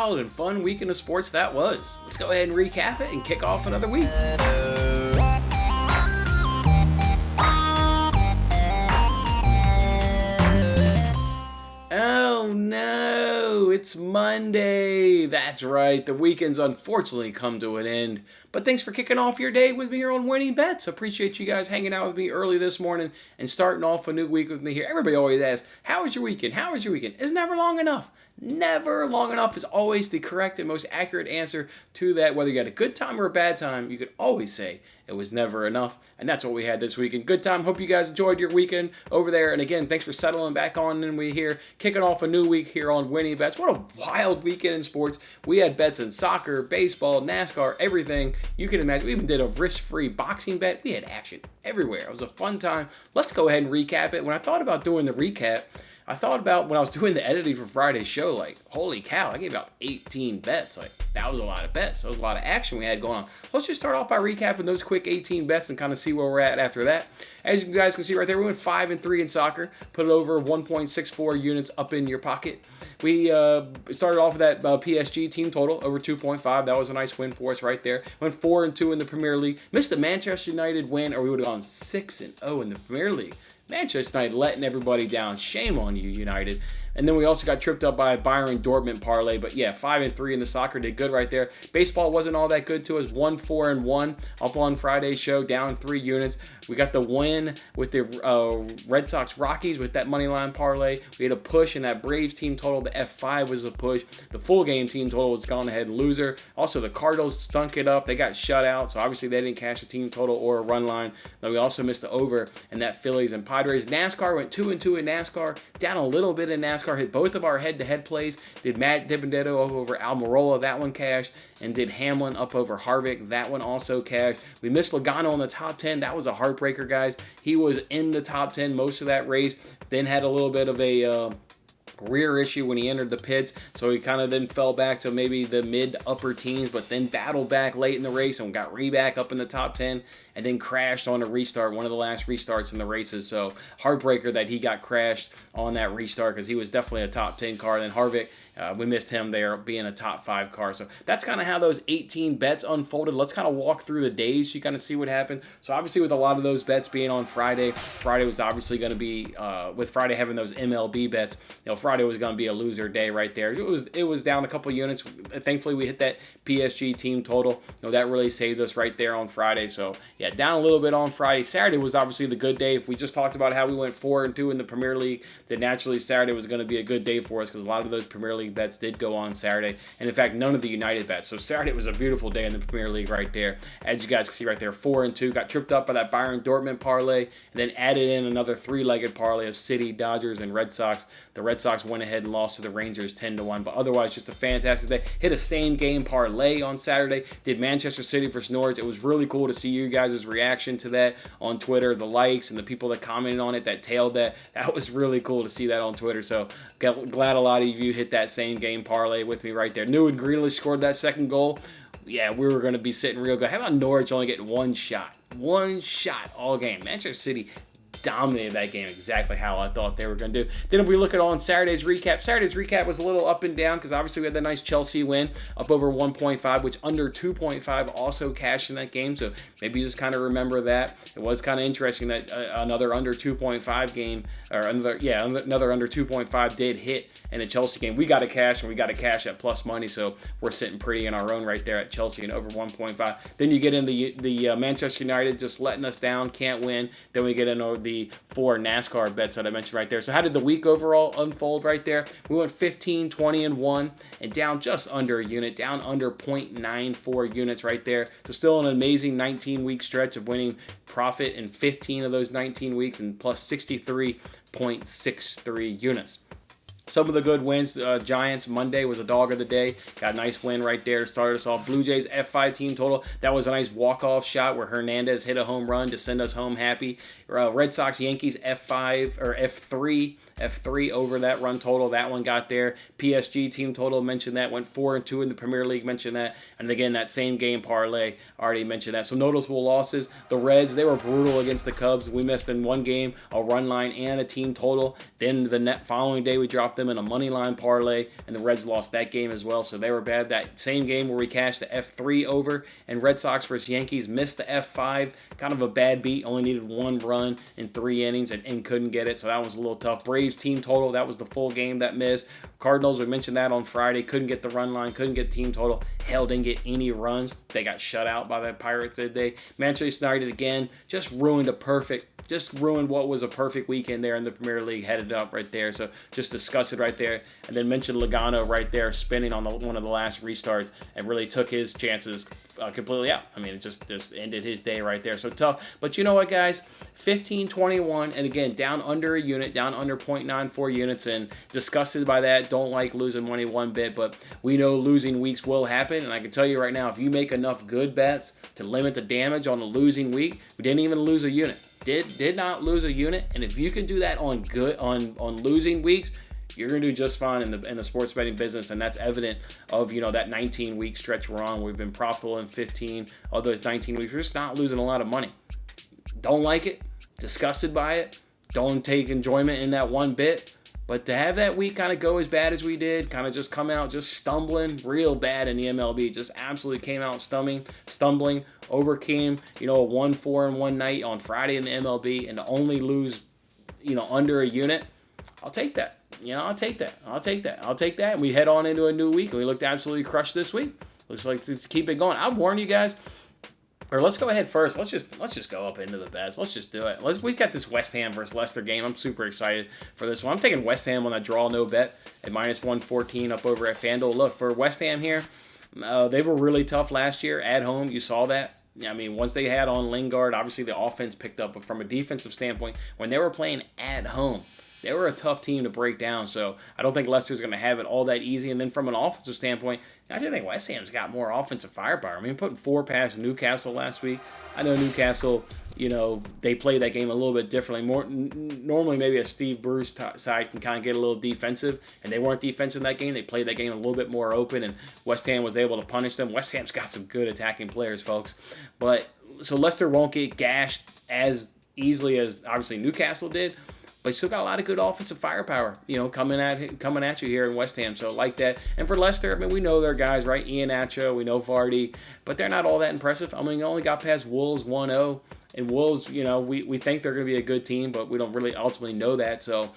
wild and fun weekend of sports that was. Let's go ahead and recap it and kick off another week. Oh no, it's Monday. That's right, the weekend's unfortunately come to an end. But thanks for kicking off your day with me here on Winning Bets. Appreciate you guys hanging out with me early this morning and starting off a new week with me here. Everybody always asks, how was your weekend? How was your weekend? It's never long enough. Never long enough is always the correct and most accurate answer to that. Whether you had a good time or a bad time, you could always say it was never enough. And that's what we had this weekend. Good time. Hope you guys enjoyed your weekend over there. And again, thanks for settling back on and we here, kicking off a new week here on Winning Bets. What a wild weekend in sports. We had bets in soccer, baseball, NASCAR, everything you can imagine. We even did a risk-free boxing bet. We had action everywhere. It was a fun time. Let's go ahead and recap it. When I thought about doing the recap, I thought about when I was doing the editing for Friday's show, like, holy cow, I gave out 18 bets. Like, that was a lot of bets. That was a lot of action we had going on. Let's just start off by recapping those quick 18 bets and kind of see where we're at after that. As you guys can see right there, we went 5-3 in soccer, put it over 1.64 units up in your pocket. We started off with that PSG team total over 2.5. That was a nice win for us right there. Went 4-2 in the Premier League. Missed the Manchester United win, or we would have gone 6-0 in the Premier League. Manchester United letting everybody down. Shame on you, United. And then we also got tripped up by a Bayern Dortmund parlay. But yeah, 5-3 in the soccer, did good right there. Baseball wasn't all that good to us. 1-4-1 up on Friday's show, down 3 units. We got the win with the Red Sox Rockies with that money line parlay. We had a push in that Braves team total. The F5 was a push. The full game team total was gone ahead and loser. Also, the Cardinals stunk it up. They got shut out, so obviously they didn't cash a team total or a run line. Then we also missed the over in that Phillies and Padres. NASCAR went 2-2 in NASCAR, down a little bit in NASCAR, hit both of our head-to-head plays. Did Matt DiBenedetto up over Almirola, that one cashed, and did Hamlin up over Harvick, that one also cashed. We missed Logano in the top 10. That was a heartbreaker, guys. He was in the top 10 most of that race, then had a little bit of a rear issue when he entered the pits, so he kind of then fell back to maybe the mid-upper teens, but then battled back late in the race and got back up in the top 10, and then crashed on a restart, one of the last restarts in the races. So heartbreaker that he got crashed on that restart, because he was definitely a top 10 car. Then Harvick, we missed him there being a top 5 car. So that's kind of how those 18 bets unfolded. Let's kind of walk through the days so you kind of see what happened. So obviously with a lot of those bets being on Friday was obviously going to be, with Friday having those MLB bets, Friday was going to be a loser day right there. It was down a couple units. Thankfully we hit that PSG team total. That really saved us right there on Friday. So yeah, down a little bit on Friday. Saturday was obviously the good day. If we just talked about how we went 4-2 in the Premier League, then naturally Saturday was going to be a good day for us, because a lot of those Premier League bets did go on Saturday, and in fact none of the United bets. So Saturday was a beautiful day in the Premier League right there. As you guys can see right there, 4-2, got tripped up by that Bayern Dortmund parlay, and then added in another 3-legged parlay of City, Dodgers, and Red Sox. The Red Sox went ahead and lost to the Rangers 10-1, but otherwise just a fantastic day. Hit a same game parlay on Saturday, did Manchester City versus Norwich. It was really cool to see you guys' reaction to that on Twitter, the likes and the people that commented on it, that tailed that. That was really cool to see that on Twitter. So glad a lot of you hit that same game parlay with me right there. New and Grealish scored that second goal. Yeah, we were going to be sitting real good. How about Norwich only getting one shot? One shot all game. Manchester City dominated that game exactly how I thought they were going to do. Then if we look at on Saturday's recap was a little up and down, because obviously we had that nice Chelsea win up over 1.5, which under 2.5 also cashed in that game. So maybe you just kind of remember that. It was kind of interesting that another under 2.5 game, or another under 2.5 did hit in the Chelsea game. We got a cash, and we got a cash at plus money, so we're sitting pretty in our own right there at Chelsea and over 1.5. Then you get in the Manchester United just letting us down, can't win. Then we get into the 4 NASCAR bets that I mentioned right there. So how did the week overall unfold right there? We went 15, 20, and 1, and down just under a unit, down under 0.94 units right there. So still an amazing 19-week stretch of winning profit in 15 of those 19 weeks, and plus 63.63 units. Some of the good wins, Giants Monday was a dog of the day. Got a nice win right there. Started us off. Blue Jays F5 team total. That was a nice walk-off shot where Hernandez hit a home run to send us home happy. Red Sox Yankees F5 or F3 over that run total. That one got there. PSG team total, mentioned that. Went 4-2 in the Premier League, mentioned that. And again, that same game parlay, already mentioned that. So noticeable losses. The Reds, they were brutal against the Cubs. We missed in one game a run line and a team total. Then the following day, we dropped them in a money line parlay, and the Reds lost that game as well, so they were bad. That same game where we cashed the F3 over, and Red Sox versus Yankees missed the F5, kind of a bad beat, only needed 1 run in 3 innings and couldn't get it, so that was a little tough. Braves team total, that was the full game that missed. Cardinals, we mentioned that on Friday, couldn't get the run line, couldn't get team total. Hell, didn't get any runs. They got shut out by the Pirates, did they? Manchester United again, just ruined what was a perfect weekend there in the Premier League, headed up right there. So just discussed it right there. And then mentioned Logano right there, spinning on one of the last restarts and really took his chances completely out. I mean, it just ended his day right there. So tough. But you know what, guys? 15-21, and again, down under a unit, down under 0.94 units, and disgusted by that. Don't like losing money one bit, but we know losing weeks will happen. And I can tell you right now, if you make enough good bets to limit the damage on a losing week, we didn't even lose a unit. Did not lose a unit, and if you can do that on losing weeks, you're gonna do just fine in the sports betting business, and that's evident of that 19-week stretch we're on. We've been profitable in 15 of those 19 weeks. We're just not losing a lot of money. Don't like it, disgusted by it. Don't take enjoyment in that one bit. But to have that week kind of go as bad as we did, kind of just come out just stumbling real bad in the MLB, just absolutely came out stumbling, overcame, a 1-4 in one night on Friday in the MLB, and to only lose, under a unit, I'll take that. I'll take that. And we head on into a new week, and we looked absolutely crushed this week. Looks like let's keep it going. I warn you guys. Or let's go ahead first. Let's just go up into the bets. Let's just do it. We got this West Ham versus Leicester game. I'm super excited for this one. I'm taking West Ham on a draw no bet at -114 up over at FanDuel. Look, for West Ham here, they were really tough last year at home. You saw that. I mean, once they had on Lingard, obviously the offense picked up. But from a defensive standpoint, when they were playing at home, they were a tough team to break down, so I don't think Leicester's going to have it all that easy. And then from an offensive standpoint, I just think West Ham's got more offensive firepower. I mean, putting 4 past Newcastle last week. I know Newcastle, they played that game a little bit differently. Normally, maybe a Steve Bruce side can kind of get a little defensive, and they weren't defensive in that game. They played that game a little bit more open, and West Ham was able to punish them. West Ham's got some good attacking players, folks. So Leicester won't get gashed as easily as obviously Newcastle did. But you still got a lot of good offensive firepower, coming at you here in West Ham. So I like that. And for Leicester, I mean, we know their guys, right? Ian Acho, we know Vardy, but they're not all that impressive. I mean, you only got past Wolves 1-0. And Wolves, we think they're going to be a good team, but we don't really ultimately know that. So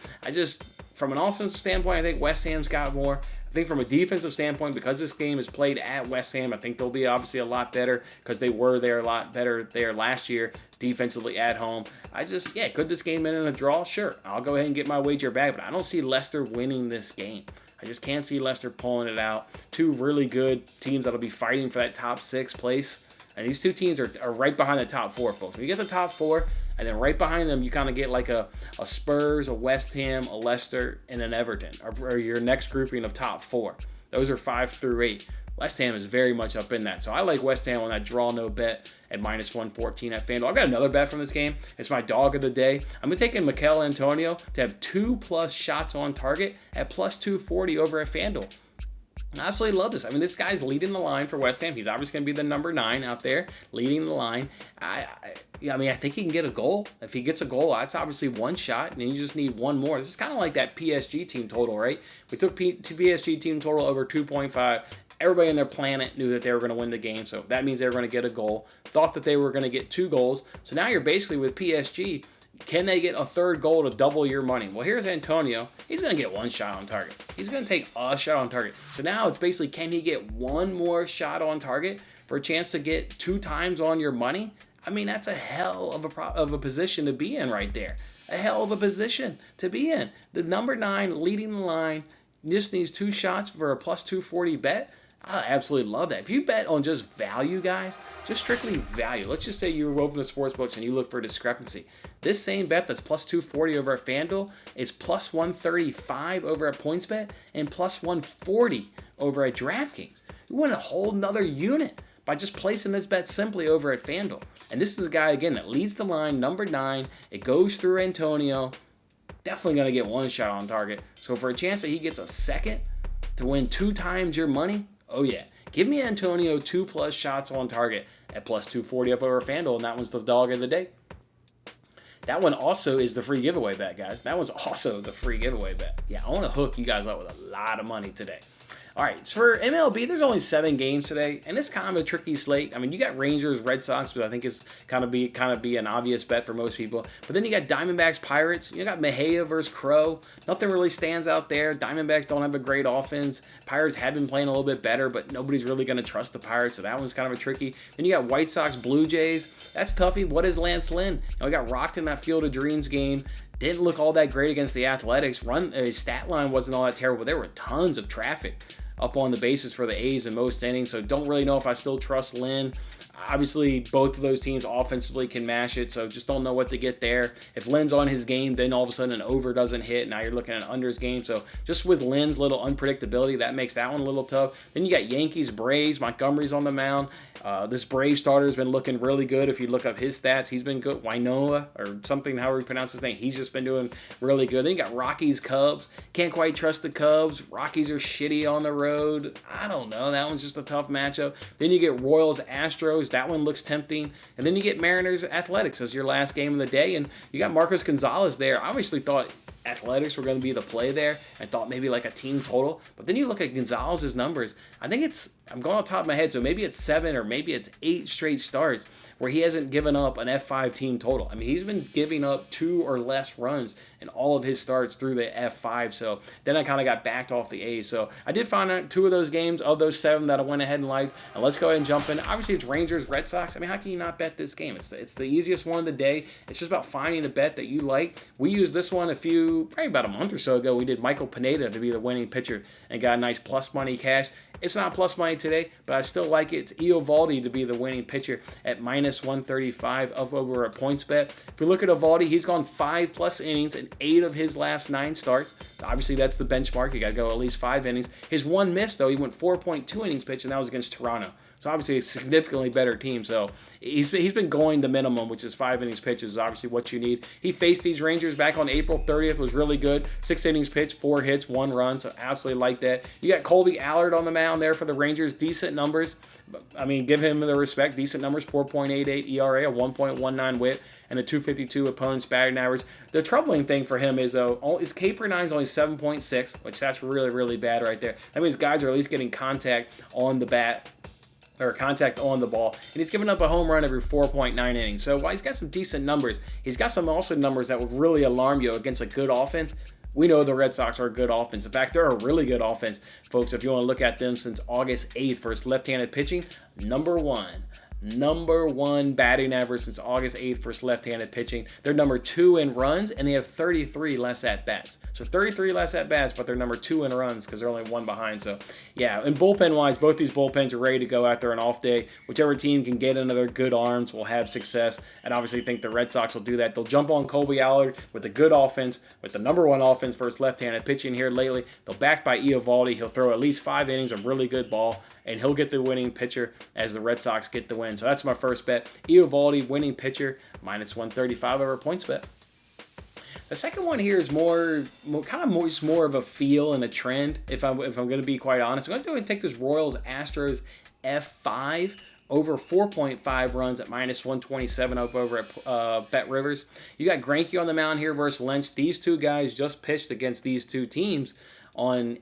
from an offensive standpoint, I think West Ham's got more. I think from a defensive standpoint, because this game is played at West Ham, I think they'll be obviously a lot better because they were there a lot better there last year defensively at home. Could this game end in a draw? Sure. I'll go ahead and get my wager back, but I don't see Leicester winning this game. I just can't see Leicester pulling it out. 2 really good teams that'll be fighting for that top 6 place. And these 2 teams are right behind the top 4, folks. When you get the top 4, and then right behind them, you kind of get like a Spurs, a West Ham, a Leicester, and an Everton, or your next grouping of top 4. Those are 5 through 8. West Ham is very much up in that. So I like West Ham on that draw no bet at -114 at FanDuel. I've got another bet from this game. It's my dog of the day. I'm going to take in Mikel Antonio to have 2+ shots on target at +240 over at FanDuel. I absolutely love this. I mean, this guy's leading the line for West Ham. He's obviously going to be the number 9 out there, leading the line. I think he can get a goal. If he gets a goal, that's obviously 1 shot, and you just need 1 more. This is kind of like that PSG team total, right? We took PSG team total over 2.5. Everybody on their planet knew that they were going to win the game, so that means they were going to get a goal. Thought that they were going to get 2 goals. So now you're basically with PSG. Can they get a 3rd goal to double your money? Well, here's Antonio. He's going to get 1 shot on target. He's going to take a shot on target. So now it's basically, can he get 1 more shot on target for a chance to get 2 times on your money? I mean, that's a hell of a position to be in right there. A hell of a position to be in. The number 9 leading the line just needs 2 shots for a +240 bet. I absolutely love that. If you bet on just value, guys, just strictly value. Let's just say you open the sports books and you look for a discrepancy. This same bet that's +240 over at FanDuel is +135 over at PointsBet and +140 over at DraftKings. You win a whole nother unit by just placing this bet simply over at FanDuel. And this is a guy, again, that leads the line, number 9. It goes through Antonio. Definitely going to get 1 shot on target. So for a chance that he gets a 2nd to win 2 times your money, oh yeah. Give me Antonio 2+ shots on target at +240 up over FanDuel, and that one's the dog of the day. That one also is the free giveaway bet, guys. That one's also the free giveaway bet. Yeah, I want to hook you guys up with a lot of money today. All right, so for MLB, there's only 7 games today, and it's kind of a tricky slate. I mean, you got Rangers, Red Sox, which I think is kind of be an obvious bet for most people. But then you got Diamondbacks, Pirates. You got Mejia versus Crow. Nothing really stands out there. Diamondbacks don't have a great offense. Pirates have been playing a little bit better, but nobody's really going to trust the Pirates, so that one's kind of a tricky. Then you got White Sox, Blue Jays. That's toughy. What is Lance Lynn? We got rocked in that Field of Dreams game. Didn't look all that great against the Athletics. His stat line wasn't all that terrible. There were tons of traffic up on the bases for the A's in most innings, so don't really know if I still trust Lynn. Obviously, both of those teams offensively can mash it, so just don't know what to get there. If Lynn's on his game, then all of a sudden an over doesn't hit. Now you're looking at an unders game. So just with Lynn's little unpredictability, that makes that one a little tough. Then you got Yankees, Braves. Montgomery's on the mound. This Braves starter has been looking really good. If you look up his stats, he's been good. Wynola or something, however you pronounce his name. He's just been doing really good. Then you got Rockies, Cubs. Can't quite trust the Cubs. Rockies are shitty on the road. I don't know. That one's just a tough matchup. Then you get Royals, Astros. That one looks tempting. And then you get Mariners, Athletics as your last game of the day. And you got Marcos Gonzalez there. I obviously thought Athletics were going to be the play there. I thought maybe like a team total. But then you look at Gonzalez's numbers. I think I'm going off the top of my head, so maybe it's 7 or maybe it's 8 straight starts where he hasn't given up an F5 team total. I mean, he's been giving up 2 or less runs in all of his starts through the F5. So then I kind of got backed off the A's. So I did find out 2 of those games of those 7 that I went ahead and liked. And let's go ahead and jump in. Obviously, it's Rangers, Red Sox. I mean, how can you not bet this game? It's the easiest one of the day. It's just about finding a bet that you like. We used this one probably about a month or so ago. We did Michael Pineda to be the winning pitcher and got a nice plus money cash. It's not plus money today, but I still like it. It's Eovaldi to be the winning pitcher at minus 135 up over a points bet. If we look at Eovaldi, he's gone 5+ innings in 8 of his last 9 starts. Obviously, that's the benchmark. You got to go at least 5 innings. His one miss, though, he went 4.2 innings pitched, and that was against Toronto. So obviously a significantly better team. So he's been going the minimum, which is 5 innings pitched, is obviously what you need. He faced these Rangers back on April 30th, was really good. 6 innings pitched, 4 hits, 1 run. So absolutely like that. You got Colby Allard on the mound there for the Rangers. Decent numbers. I mean, give him the respect. Decent numbers, 4.88 ERA, a 1.19 WHIP, and a 252 opponent's batting average. The troubling thing for him is his K/9 is only 7.6, which that's really, really bad right there. That means guys are at least getting contact on the bat, or contact on the ball, and he's given up a home run every 4.9 innings. So while he's got some decent numbers, he's got some also numbers that would really alarm you against a good offense. We know the Red Sox are a good offense. In fact, they're a really good offense, folks. If you want to look at them since August 8th for his left-handed pitching, number one batting average since August 8th for his left-handed pitching. They're number 2 in runs, and they have 33 less at-bats. So 33 less at-bats, but they're number 2 in runs because they're only 1 behind. So, yeah, and bullpen-wise, both these bullpens are ready to go after an off day. Whichever team can get another good arms will have success, and obviously think the Red Sox will do that. They'll jump on Colby Allard with a good offense, with the number 1 offense for his left-handed pitching here lately. They'll back by Eovaldi. He'll throw at least 5 innings of really good ball, and he'll get the winning pitcher as the Red Sox get the win. So that's my first bet. Eovaldi, winning pitcher, minus 135 over points bet. The second one here is more of a feel and a trend, if I'm going to be quite honest. I'm going to go and take this Royals Astros F5 over 4.5 runs at minus 127 up over at Bet Rivers. You got Greinke on the mound here versus Lynch. These 2 guys just pitched against these 2 teams on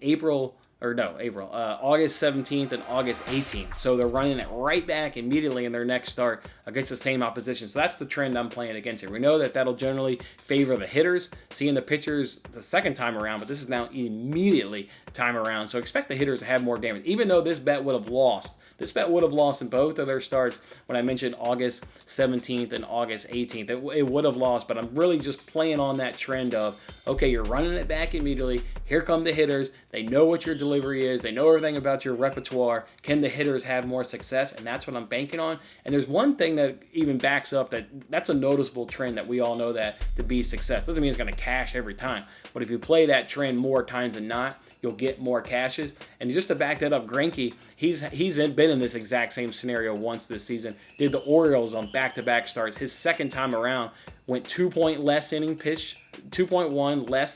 August 17th and August 18th. So they're running it right back immediately in their next start against the same opposition. So that's the trend I'm playing against here. We know that that'll generally favor the hitters, seeing the pitchers the second time around, but this is now immediately time around. So expect the hitters to have more damage, even though this bet would have lost. This bet would have lost in both of their starts when I mentioned August 17th and August 18th. It would have lost, but I'm really just playing on that trend of, okay, you're running it back immediately. Here come the hitters. They know what your delivery is. They know everything about your repertoire. Can the hitters have more success? And that's what I'm banking on. And there's one thing that even backs up that's a noticeable trend that we all know that to be success. Doesn't mean it's going to cash every time. But if you play that trend more times than not, you'll get more cashes. And just to back that up, Greinke, he's been in this exact same scenario once this season. Did the Orioles on back-to-back starts. His second time around went 2.1 less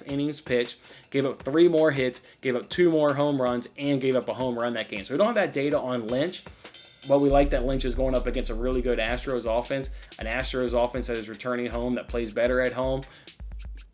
innings pitched, gave up 3 more hits, gave up 2 more home runs, and gave up a home run that game. So we don't have that data on Lynch. But we like that Lynch is going up against a really good Astros offense, an Astros offense that is returning home, that plays better at home.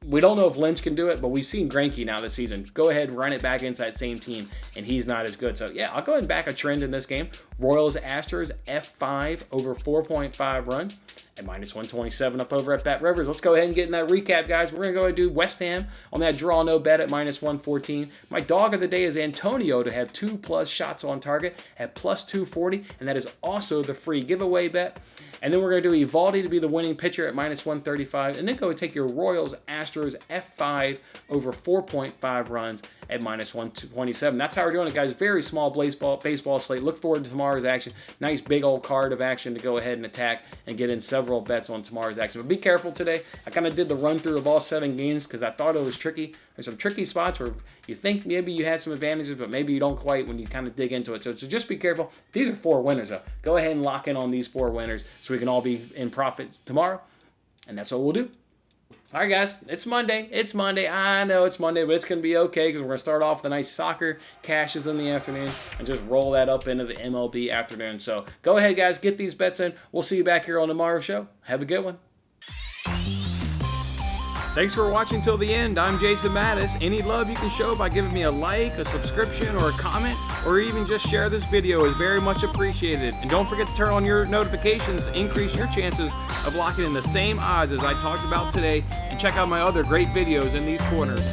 We don't know if Lynch can do it, but we've seen Greinke now this season. Go ahead, run it back against that same team, and he's not as good. So, yeah, I'll go ahead and back a trend in this game. Royals, Astros, F5 over 4.5 run at -127 up over at Bet Rivers. Let's go ahead and get in that recap, guys. We're going to go ahead and do West Ham on that draw no bet at -114. My dog of the day is Antonio to have 2+ shots on target at +240, and that is also the free giveaway bet. And then we're going to do Evaldi to be the winning pitcher at -135. And then go and take your Royals, Astros, F5 over 4.5 runs at -127. That's how we're doing it, guys. Very small baseball slate. Look forward to tomorrow's action. Nice big old card of action to go ahead and attack and get in several bets on tomorrow's action. But be careful today. I kind of did the run through of all 7 games because I thought it was tricky. There's some tricky spots where you think maybe you had some advantages, but maybe you don't quite when you kind of dig into it. So just be careful. These are 4 winners, though. Go ahead and lock in on these 4 winners so we can all be in profits tomorrow. And that's what we'll do. All right, guys, it's Monday. It's Monday. I know it's Monday, but it's going to be okay because we're going to start off with a nice soccer cashes in the afternoon and just roll that up into the MLB afternoon. So go ahead, guys, get these bets in. We'll see you back here on tomorrow's show. Have a good one. Thanks for watching till the end. I'm Jason Mattis. Any love you can show by giving me a like, a subscription, or a comment, or even just share this video is very much appreciated. And don't forget to turn on your notifications to increase your chances of locking in the same odds as I talked about today. And check out my other great videos in these corners.